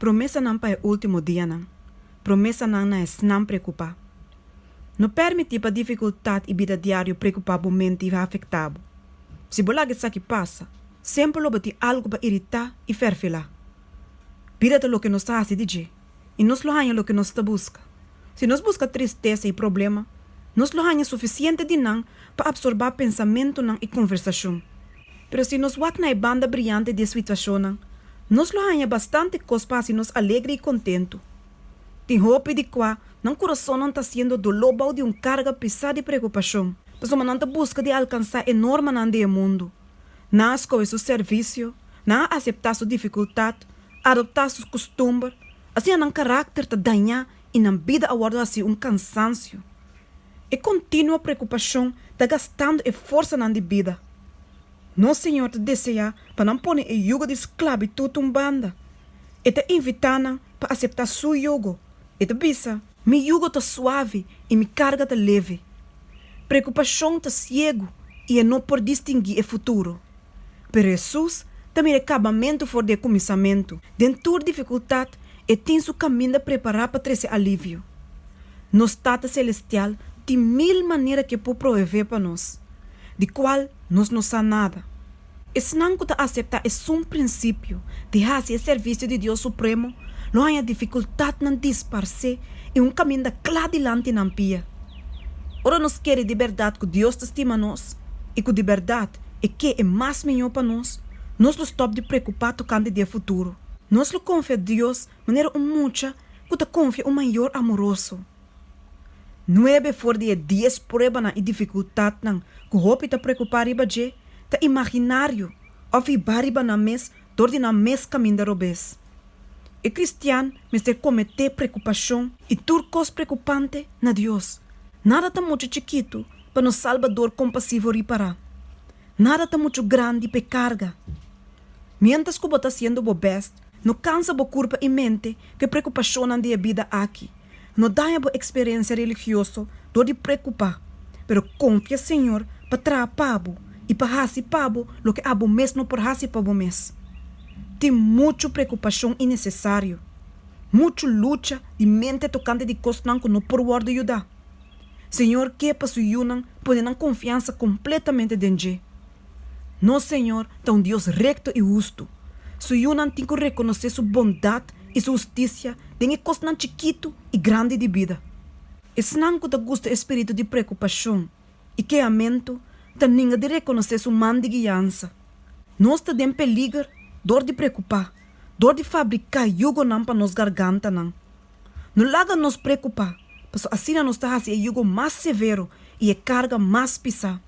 Promesanan pa é o último dia nan. Promesanan na esnan preokupá. Não permite para dificuldade e vida diário preocupar o mente e afetado. Se bolag isso que passa, sempre lo bati algo para irritar e ferfilar. Vida é o que nos está a dizer, e nos lo hanha o que nos está busca. Se nos busca tristeza e problema, nos lo hanha suficiente de nan para absorber pensamento nan e conversação. Pero se nos wak na banda brilhante de situação nan, nos lo hanha bastante coisa para se nos alegre e contento. Tem hope de qua, não coração não está sendo do lobo de carga pesada de preocupação. Mas uma não busca de alcançar enorme nande mundo. Não escolhe seu serviço, não aceitar sua dificuldade, adoptar seus costumes, assim não caráter te danhar e na vida aguarda assim cansaço. E contínua preocupação está gastando força na vida. Nosso Senhor te deseja para não pôr o jugo de esclavitud tumbanda. E te invitando para aceitar seu jugo. E te bisa, mi jugo está suave e mi carga está leve. Preocupação está cego e não por distinguir o futuro. Pero Jesus também é acabamento for de começamento. Dentro da dificuldade, e tem seu caminho a preparar para trazer alívio. Nos Tata Celestial tem 1000 maneiras que pode prover para nós, de qual nós não sabemos nada. Se não aceitar esse princípio de fazer serviço de Deus Supremo, não há dificuldade em disparcer e caminho claro adiante na pia. Ora nós queremos de verdade que Deus te estima nós e que de verdade é que é mais melhor para nós não stop de preocupar tocando de futuro. Nós confia em Deus de maneira muita que te confia maior amoroso. 9 for de 10 pruebas e dificuldade que hope te preocupar riba je, te imaginário of i bariba na mes, door de na mes caminho da robes. E cristiano, mister cometer preocupação e turcos preocupante na Deus. Nada tá muito chiquito para nos salvador compassivo reparar. Nada tá muito grande para carga. Mientras que você está sendo o best, não cansa a corpo e mente que preocupação na vida aqui. Não dá a experiência religiosa dor de preocupar, pero confia Senhor para trazer pabo e para fazer pabo o que abo mês não por fazer pabo mês. Tem muita preocupação innecessário, muita luta de mente tocante de coisas que não por word ajudar. Senhor, que para sua yunan pode dar confiança completamente dentro. Nosso Senhor é Deus recto e justo. Sua yunan tem que reconhecer sua bondade e sua justiça tem que coisas chiquito e grande de vida. Se não te gusta o espírito de preocupação e que amento, tem ninguém de reconhecer sua mão de guiança. Nós temos peligro, dor de preocupar, dor de fabricar jugo para nos garganta. Não laga nos preocupar. Mas assim nos está fazendo jugo mais severo e a carga mais pesada.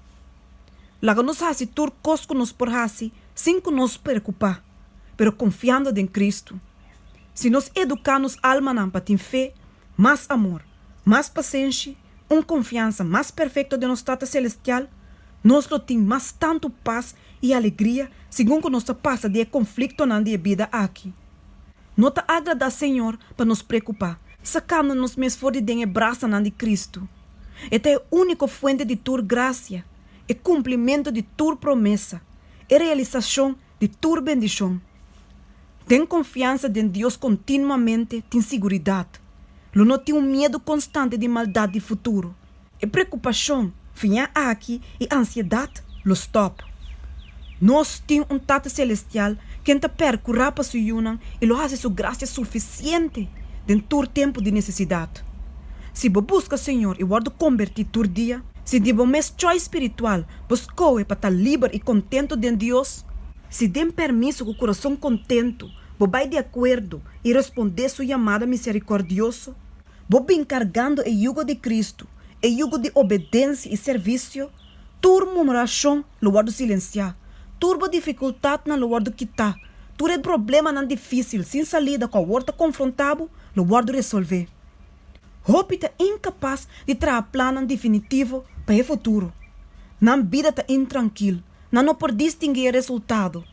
Laga nos faz tur cosco nos por fazer sem que nos preocupar, pero confiando em Cristo. Se nos educamos alma para ter fé, mais amor, mais paciência, confiança mais perfeita de nosso Tata Celestial, nós lo temos mais tanto paz e alegria, segundo que nos passa de conflito na vida aqui. Não te agrada, Senhor, para nos preocupar. Sacando-nos mesmo fora de braça de Cristo. Esta é a única fonte de tua graça, e cumprimento de tua promessa, e realização de tua bendição. Tem confiança em Deus continuamente, tem segurança. Não tem medo constante de maldade de futuro. E preocupação, vinha aqui, e ansiedade, lo stop. Nós temos Tata Celestial que te percorrer para sua yunan e lo hace sua graça suficiente dentro do tempo de necessidade. Se você busca Senhor e guarda convertir todo dia, se de mês choice espiritual buscou para estar livre e contento de Deus, se dê permisso com o coração contento, você vai de acordo e responder sua chamada misericordiosa, você vai encargando o jugo de Cristo, o jugo de obediência e serviço, tua murmuração lo guardo silenciar, tua dificuldade não lo guardo quitar, tua problema não difícil, sem salida com a horta confrontável, lo guardo resolver. Hope está incapaz de trazer plano definitivo para o futuro. Na vida está intranquilo, não por distinguir o resultado.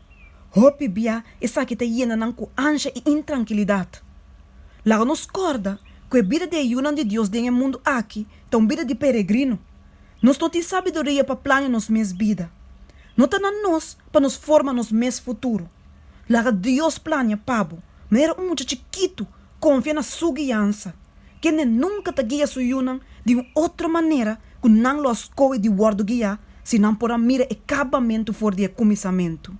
Hope bia essa que está llena com ânsia e intranquilidade. Lá nos corda que a vida de ayuno de Deus no mundo aqui é uma vida de peregrino. Nós não temos sabedoria para planear nossa mesma vida. Não está na nós para nos formar nosso mesmo futuro. Lá Deus planeia pabo, Mas era muito chiquito, confia na sua guiança. Que ele nunca te guia sua yunang de uma outra maneira que não lo escolhe de guardo guiar, se não por mira acabamento for de comissamento.